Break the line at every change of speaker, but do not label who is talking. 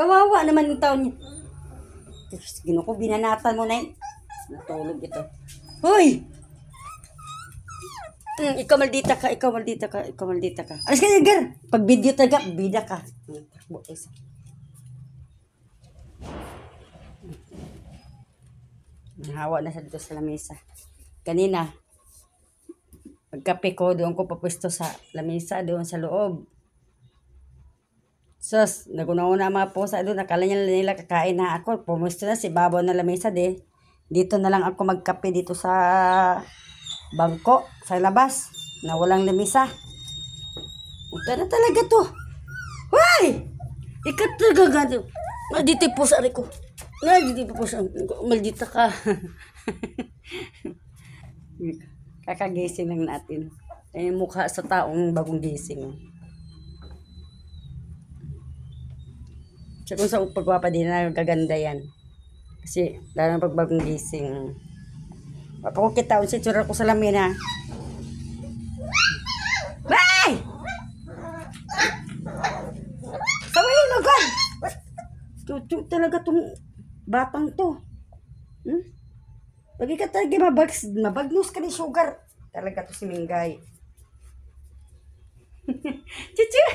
Kawawa naman yung taon niya. Gino ko, binanatan mo na yun. Natulog ito. Hoy! Ikaw maldita ka, ikaw maldita ka, ikaw maldita ka. Alas ka na, Gar! Pag video talaga, bida ka. Takbo isa. Nahawa na sa dito sa lamesa. Kanina, pagkape ko, doon ko papwesto sa lamesa, doon sa loob. Sus, naguna-una mga pusa doon, nakala nila kakain na ako. Pumwesto na si Babaw na lamesa de. Dito na lang ako magkape dito sa bangko, sa labas, na walang lamesa. Punta na talaga to. Hoy! Ikat talaga ganito. Maldita po sa ari ko. Maldita po sa maldita ka. Kakagising lang natin. Ay mukha sa taong bagong gising. So kung sa pagwapa din na kaganda yan. Kasi lalo na pag bagong gising. Papakukita si tsura ko sa lamina. Bay! Sawayin mo gan! Talaga tong batang to. Pag ka talaga mabagnos ka ni sugar. Talaga to si Minggay. Chuchu!